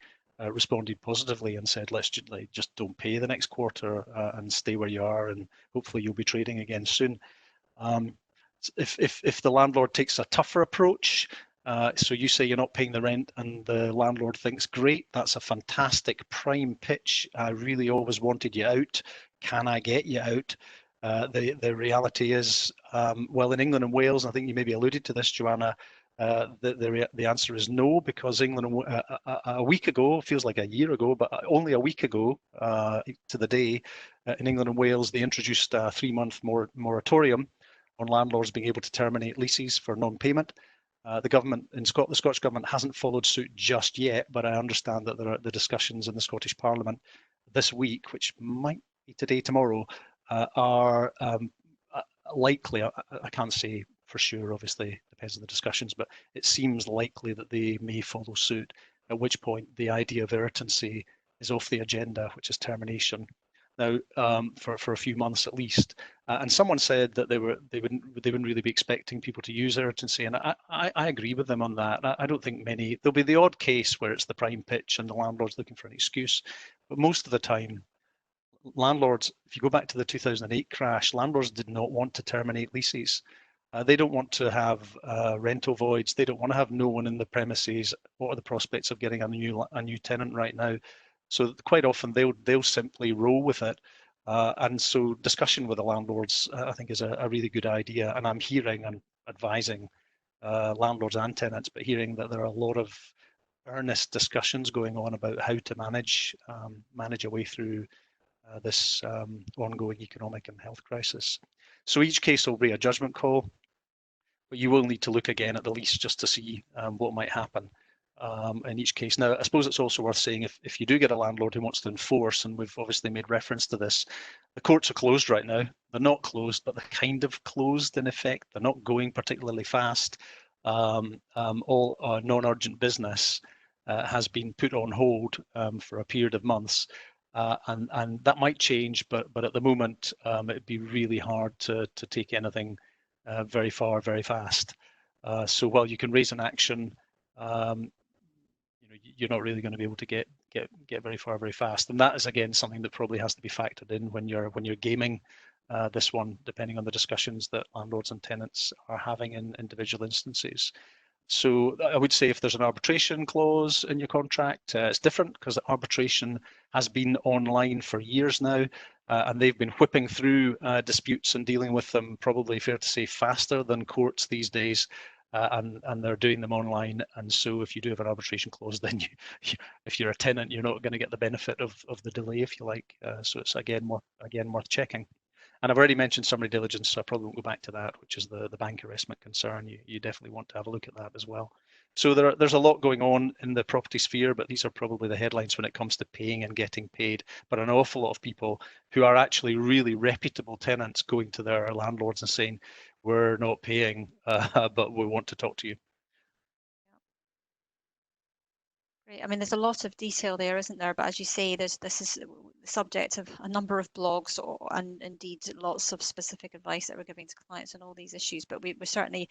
responded positively and said, let's just don't pay the next quarter and stay where you are, and hopefully you'll be trading again soon. If the landlord takes a tougher approach, so you say you're not paying the rent and the landlord thinks, great, that's a fantastic prime pitch, I really always wanted you out, can I get you out? The reality is, well, in England and Wales, I think you maybe alluded to this, Joanna, the answer is no, because England, a week ago, feels like a year ago, but only a week ago to the day, in England and Wales, they introduced a 3-month moratorium on landlords being able to terminate leases for non-payment. The government in Scotland, the Scottish government hasn't followed suit just yet, but I understand that there are the discussions in the Scottish Parliament this week, which might be today, tomorrow, are likely, I can't say for sure, obviously, depends on the discussions, but it seems likely that they may follow suit, at which point the idea of irritancy is off the agenda, which is termination. Now, for a few months at least, and someone said that they wouldn't really be expecting people to use irritancy, and I agree with them on that. I don't think many. There'll be the odd case where it's the prime pitch and the landlord's looking for an excuse, but most of the time, landlords, if you go back to the 2008 crash, landlords did not want to terminate leases. They don't want to have rental voids. They don't want to have no one in the premises. What are the prospects of getting a new tenant right now? So quite often they'll simply roll with it. And so discussion with the landlords, I think, is a really good idea. And I'm hearing and advising landlords and tenants, but hearing that there are a lot of earnest discussions going on about how to manage a way through this ongoing economic and health crisis. So each case will be a judgment call, but you will need to look again at the lease just to see what might happen in each case. Now, I suppose it's also worth saying if you do get a landlord who wants to enforce, and we've obviously made reference to this, the courts are closed right now. They're not closed, but they're kind of closed in effect. They're not going particularly fast. All non-urgent business has been put on hold for a period of months. And that might change, but at the moment, it'd be really hard to take anything very far, very fast. So while you can raise an action, you're not really going to be able to get very far, very fast. And that is again something that probably has to be factored in when you're gaming this one, depending on the discussions that landlords and tenants are having in individual instances. So I would say if there's an arbitration clause in your contract, it's different because arbitration has been online for years now, and they've been whipping through disputes and dealing with them, probably fair to say, faster than courts these days, and they're doing them online. And so if you do have an arbitration clause, then if you're a tenant, you're not going to get the benefit of the delay, if you like. So it's again worth checking. And I've already mentioned summary diligence, so I probably won't go back to that, which is the bank arrestment concern. You definitely want to have a look at that as well. So there's a lot going on in the property sphere, but these are probably the headlines when it comes to paying and getting paid. But an awful lot of people who are actually really reputable tenants going to their landlords and saying, we're not paying, but we want to talk to you. Great. I mean, there's a lot of detail there, isn't there? But as you say, this is the subject of a number of blogs and indeed lots of specific advice that we're giving to clients on all these issues. But we're certainly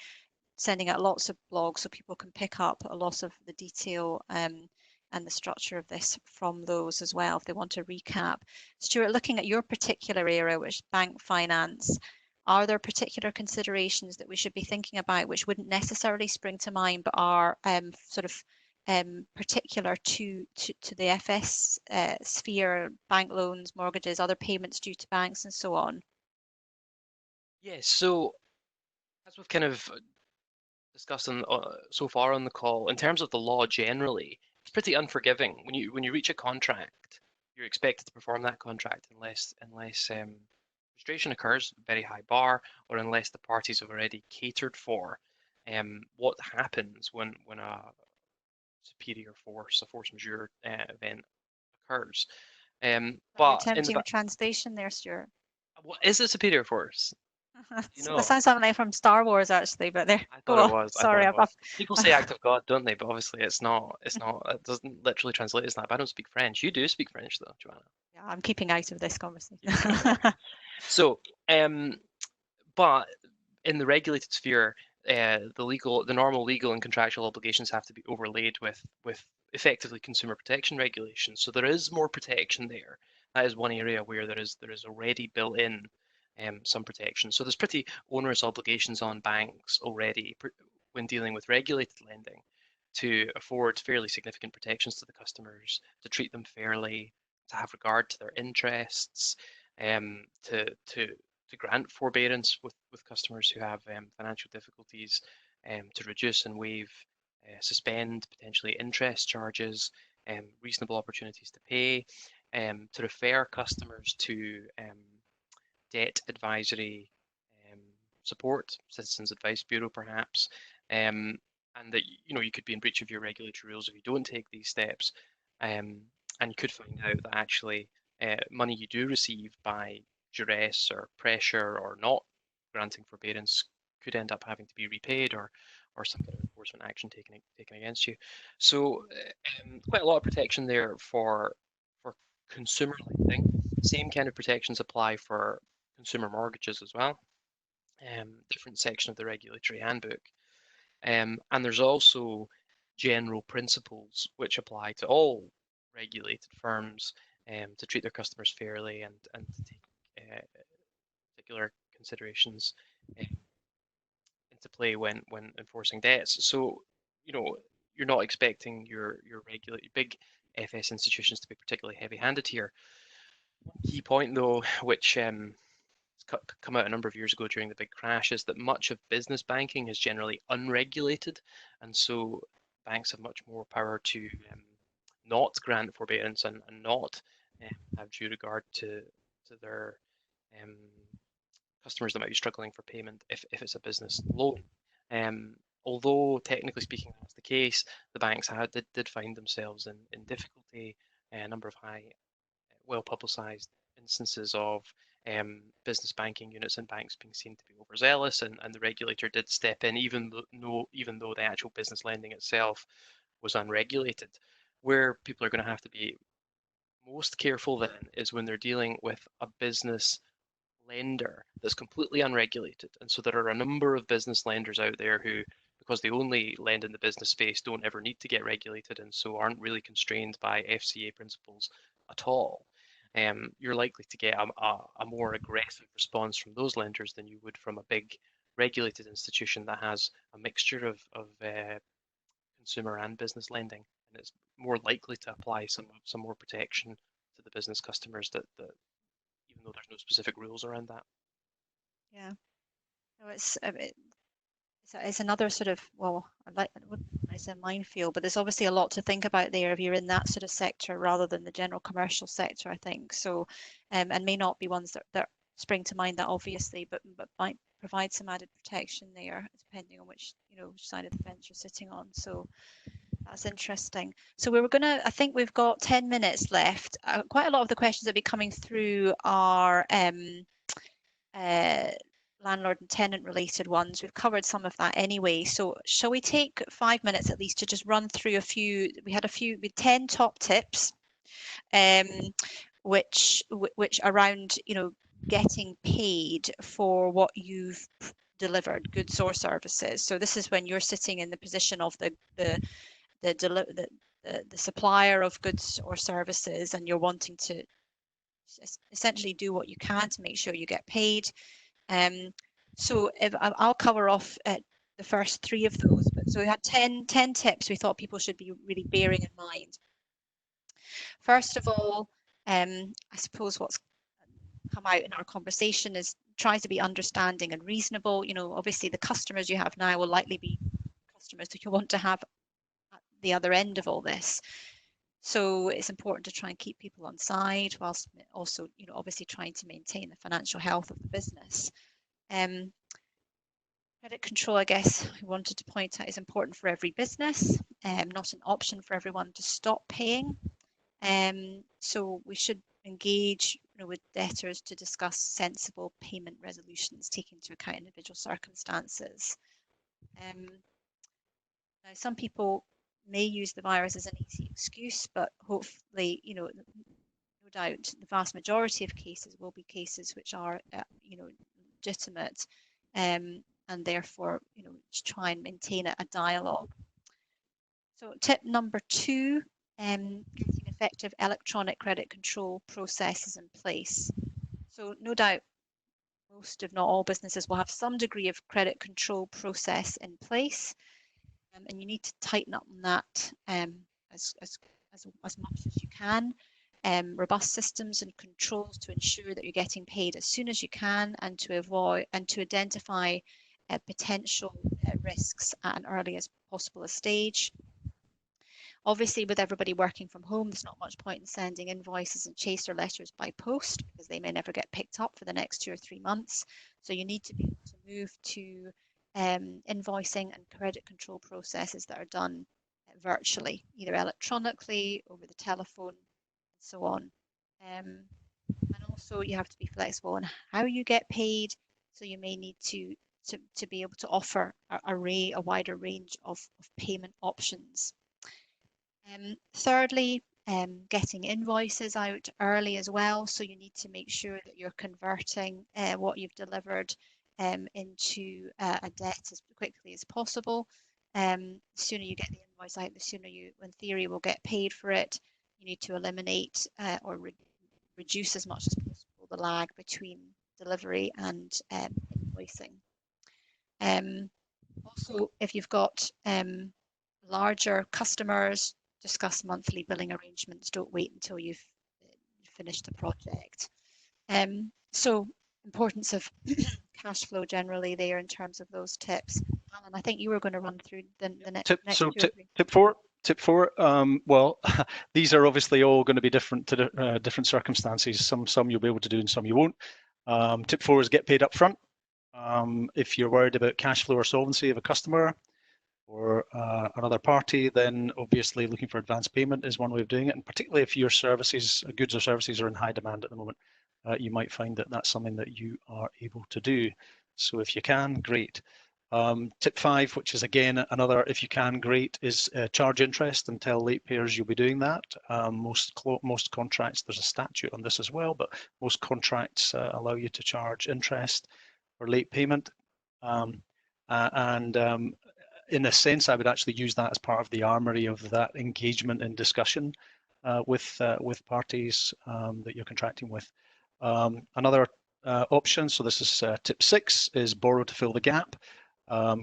sending out lots of blogs so people can pick up a lot of the detail and the structure of this from those as well if they want to recap. Stuart, looking at your particular area, which is bank finance, are there particular considerations that we should be thinking about which wouldn't necessarily spring to mind but are sort of particular to the FS sphere, bank loans, mortgages, other payments due to banks and so on? Yes, so as we've kind of discussed so far on the call, in terms of the law generally, it's pretty unforgiving. When you reach a contract, you're expected to perform that contract unless frustration occurs, very high bar, or unless the parties have already catered for what happens when a superior force, a force majeure event occurs. You're But attempting a translation there, Stuart. what is a superior force? You know, That sounds something like from Star Wars, actually. But there, I go thought on. it was. Sorry, People say act of God, don't they? But obviously, it's not. It's not. It doesn't literally translate as that. But I don't speak French. You do speak French, though, Joanna. Yeah, I'm keeping out of this conversation. So, but in the regulated sphere, the normal legal and contractual obligations have to be overlaid with effectively consumer protection regulations. So there is more protection there. That is one area where there is already built in some protection. So there's pretty onerous obligations on banks already when dealing with regulated lending to afford fairly significant protections to the customers, to treat them fairly, to have regard to their interests, to grant forbearance with customers who have financial difficulties, to reduce and waive, suspend potentially interest charges, reasonable opportunities to pay, to refer customers to debt advisory support, Citizens Advice Bureau perhaps, and that you could be in breach of your regulatory rules if you don't take these steps, and you could find out that actually money you do receive by duress or pressure or not granting forbearance could end up having to be repaid, or some kind of enforcement action taken against you. So quite a lot of protection there for consumer lending. Same kind of protections apply for consumer mortgages as well. Different section of the regulatory handbook. And there's also general principles which apply to all regulated firms to treat their customers fairly and to take particular considerations into play when enforcing debts. So, you know, you're not expecting your big FS institutions to be particularly heavy-handed here. One key point, though, which has come out a number of years ago during the big crash, is that much of business banking is generally unregulated, and so banks have much more power to not grant forbearance and not have due regard to their customers that might be struggling for payment if it's a business loan. Although technically speaking that's the case, the banks did find themselves in difficulty, a number of high, well publicised instances of business banking units and banks being seen to be overzealous, and the regulator did step in, even though the actual business lending itself was unregulated. Where people are going to have to be most careful then is when they're dealing with a business lender that's completely unregulated. And so there are a number of business lenders out there who, because they only lend in the business space, don't ever need to get regulated, and so aren't really constrained by FCA principles at all. You're likely to get a more aggressive response from those lenders than you would from a big regulated institution that has a mixture of consumer and business lending, and it's more likely to apply some more protection to the business customers that even though there's no specific rules around that. Yeah, no, it's another sort of, well, I say minefield, but there's obviously a lot to think about there if you're in that sort of sector rather than the general commercial sector, I think. So, and may not be ones that spring to mind that obviously, but might provide some added protection there, depending on which side of the fence you're sitting on. So that's interesting. So we were gonna, I think we've got 10 minutes left. Quite a lot of the questions that be coming through are landlord and tenant related ones. We've covered some of that anyway. So shall we take 5 minutes at least to just run through a few? We had 10 top tips, which around getting paid for what you've delivered, goods or services. So this is when you're sitting in the position of the supplier of goods or services, and you're wanting to essentially do what you can to make sure you get paid. So if I'll cover off the first 3 of those. So we had 10 tips we thought people should be really bearing in mind. First of all, I suppose what's come out in our conversation is try to be understanding and reasonable. Obviously the customers you have now will likely be customers that you want to have at the other end of all this. So it's important to try and keep people on side whilst also, obviously trying to maintain the financial health of the business. Credit control, I guess, I wanted to point out, is important for every business, not an option for everyone to stop paying. So we should engage with debtors to discuss sensible payment resolutions, taking into account individual circumstances. Now, some people may use the virus as an easy excuse, but hopefully, no doubt, the vast majority of cases will be cases which are, legitimate, and therefore, to try and maintain a dialogue. So, tip number 2, getting effective electronic credit control processes in place. So, no doubt, most, if not all, businesses will have some degree of credit control process in place. And you need to tighten up on that as much as you can. Robust systems and controls to ensure that you're getting paid as soon as you can, and to avoid and to identify potential risks at an earliest possible stage. Obviously, with everybody working from home, there's not much point in sending invoices and chaser letters by post, because they may never get picked up for the next 2 or 3 months. So you need to be able to move to invoicing and credit control processes that are done virtually, either electronically, over the telephone, and so on. And also you have to be flexible on how you get paid. So you may need to be able to offer a wider range of payment options. Thirdly, getting invoices out early as well. So you need to make sure that you're converting what you've delivered into a debt as quickly as possible. The sooner you get the invoice out, the sooner you, in theory, will get paid for it. You need to eliminate or reduce as much as possible the lag between delivery and invoicing. Also, if you've got larger customers, discuss monthly billing arrangements. Don't wait until you've finished the project. So importance of cash flow generally there in terms of those tips. Alan, I think you were going to run through the next tip four. Tip four. Well, these are obviously all going to be different to different circumstances. Some you'll be able to do and some you won't. Tip four is get paid up front. If you're worried about cash flow or solvency of a customer or another party, then obviously looking for advance payment is one way of doing it. And particularly if your services, goods or services are in high demand at the moment, you might find that that's something that you are able to do. So if you can, great. Tip 5, which is again another if you can, great, is charge interest and tell late payers you'll be doing that. Most contracts, there's a statute on this as well, but most contracts allow you to charge interest for late payment. In a sense, I would actually use that as part of the armory of that engagement and discussion with parties that you're contracting with. Another option, so this is tip 6, is borrow to fill the gap.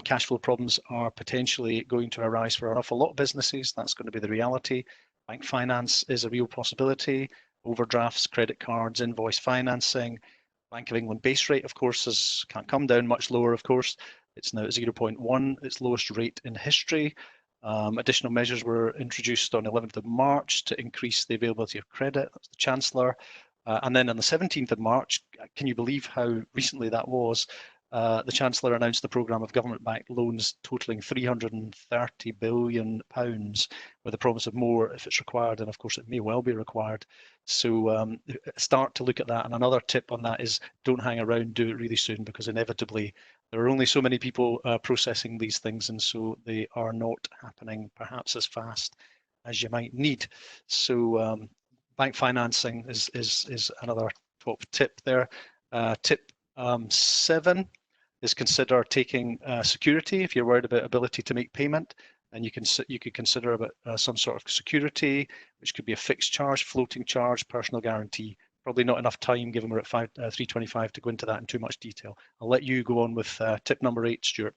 Cash flow problems are potentially going to arise for an awful lot of businesses. That's going to be the reality. Bank finance is a real possibility. Overdrafts, credit cards, invoice financing. Bank of England base rate, of course, can't come down much lower, of course. It's now at 0.1, its lowest rate in history. Additional measures were introduced on 11th of March to increase the availability of credit. That's the Chancellor. And then on the 17th of March, can you believe how recently that was? The Chancellor announced the programme of government-backed loans totalling £330 billion with a promise of more if it's required, and of course it may well be required. So start to look at that. And another tip on that is don't hang around, do it really soon, because inevitably there are only so many people processing these things, and so they are not happening perhaps as fast as you might need. So bank financing is another top tip there. Tip 7 is consider taking security if you're worried about ability to make payment, and you could consider about some sort of security, which could be a fixed charge, floating charge, personal guarantee. Probably not enough time, given we're at 3:25, to go into that in too much detail. I'll let you go on with tip number 8, Stuart.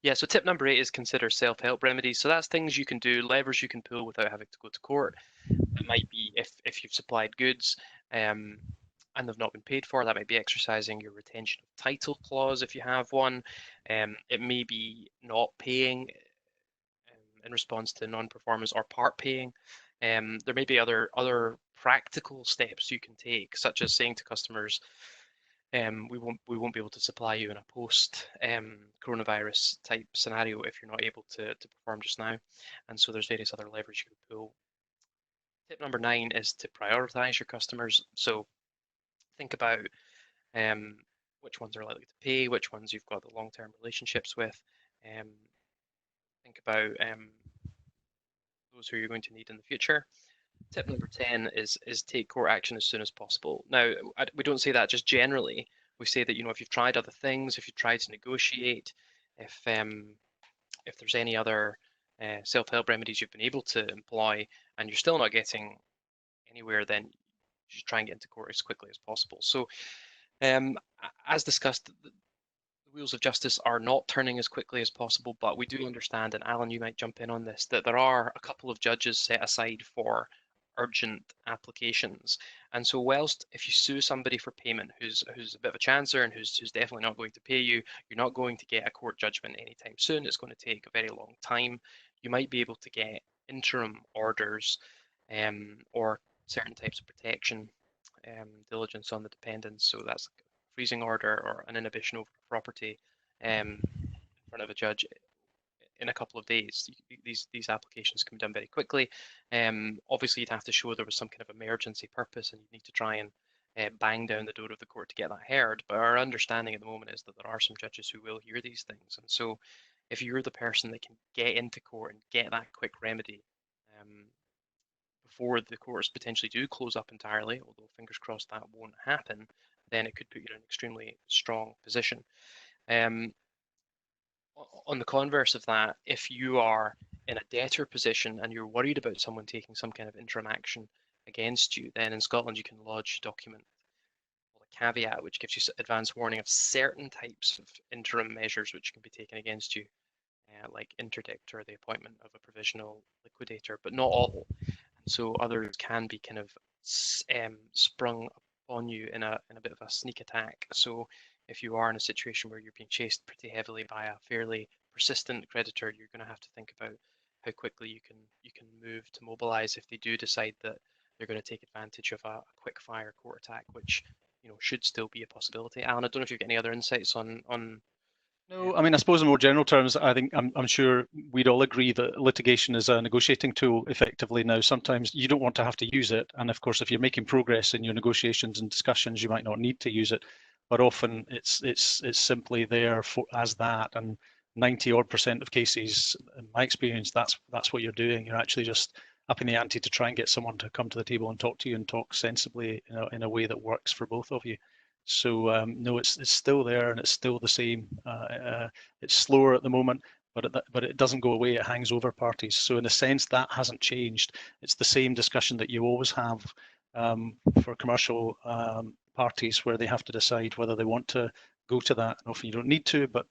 Yeah, so tip number 8 is consider self-help remedies. So that's things you can do, levers you can pull without having to go to court. It might be if you've supplied goods and they've not been paid for, that might be exercising your retention of title clause if you have one. It may be not paying in response to non-performance or part paying. There may be other practical steps you can take, such as saying to customers, we won't be able to supply you in a post coronavirus type scenario if you're not able to perform just now. And so there's various other levers you can pull. Tip number 9 is to prioritize your customers. So think about which ones are likely to pay, which ones you've got the long-term relationships with. Think about those who you're going to need in the future. Tip number 10 is take court action as soon as possible. Now, we don't say that just generally. We say that, if you've tried other things, if you've tried to negotiate, if there's any other self-help remedies you've been able to employ and you're still not getting anywhere, then you should try and get into court as quickly as possible. So as discussed, the wheels of justice are not turning as quickly as possible, but we do understand, and Alan, you might jump in on this, that there are a couple of judges set aside for urgent applications. And so whilst if you sue somebody for payment who's a bit of a chancer and who's definitely not going to pay you, you're not going to get a court judgment anytime soon. It's going to take a very long time. You might be able to get interim orders or certain types of protection, diligence on the dependents. So that's a freezing order or an inhibition over property in front of a judge in a couple of days. These applications can be done very quickly. Obviously, you'd have to show there was some kind of emergency purpose, and you need to try and bang down the door of the court to get that heard. But our understanding at the moment is that there are some judges who will hear these things. And so if you're the person that can get into court and get that quick remedy before the courts potentially do close up entirely, although fingers crossed that won't happen, then it could put you in an extremely strong position. On the converse of that, if you are in a debtor position and you're worried about someone taking some kind of interim action against you, then in Scotland you can lodge a document called a caveat, which gives you advance warning of certain types of interim measures which can be taken against you, like interdict or the appointment of a provisional liquidator, but not all. So others can be kind of sprung upon you in a bit of a sneak attack. So if you are in a situation where you're being chased pretty heavily by a fairly persistent creditor, you're going to have to think about how quickly you can move to mobilize if they do decide that they're going to take advantage of a quick fire court attack, which should still be a possibility. Alan, I don't know if you've got any other insights on. No, I mean, I suppose in more general terms, I think I'm sure we'd all agree that litigation is a negotiating tool effectively now. Sometimes you don't want to have to use it. And of course, if you're making progress in your negotiations and discussions, you might not need to use it. But often it's simply there as that. And 90% of cases, in my experience, that's what you're doing. You're actually just upping the ante to try and get someone to come to the table and talk to you and talk sensibly in a way that works for both of you. So no, it's still there and it's still the same. It's slower at the moment, but it doesn't go away. It hangs over parties. So in a sense, that hasn't changed. It's the same discussion that you always have for commercial parties, where they have to decide whether they want to go to that. And often you don't need to, but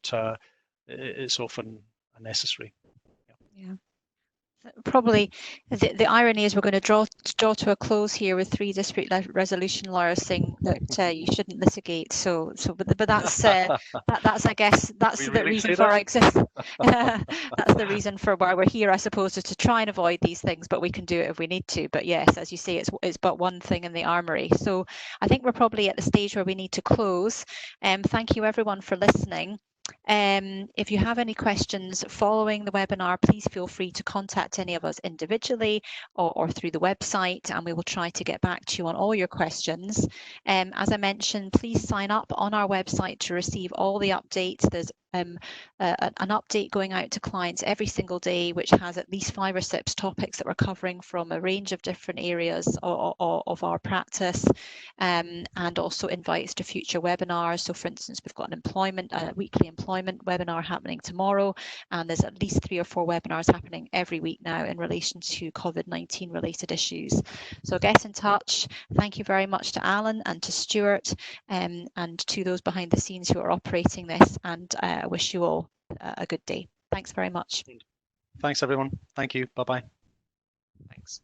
it's often necessary. Yeah. Probably the irony is we're going to draw to a close here with 3 dispute resolution lawyers saying that you shouldn't litigate. But that's that's I guess that's the reason for our existence. That's the reason for why we're here, I suppose, is to try and avoid these things. But we can do it if we need to. But yes, as you say, it's but one thing in the armory. So I think we're probably at the stage where we need to close. Thank you everyone for listening. If you have any questions following the webinar, please feel free to contact any of us individually or through the website, and we will try to get back to you on all your questions. As I mentioned, please sign up on our website to receive all the updates. There's an update going out to clients every single day, which has at least 5 or 6 topics that we're covering from a range of different areas of our practice, and also invites to future webinars. So for instance, we've got a weekly employment webinar happening tomorrow, and there's at least 3 or 4 webinars happening every week now in relation to COVID-19 related issues. So get in touch. Thank you very much to Alan and to Stuart, and to those behind the scenes who are operating this, and I wish you all a good day. Thanks very much. Thanks, everyone. Thank you. Bye-bye. Thanks.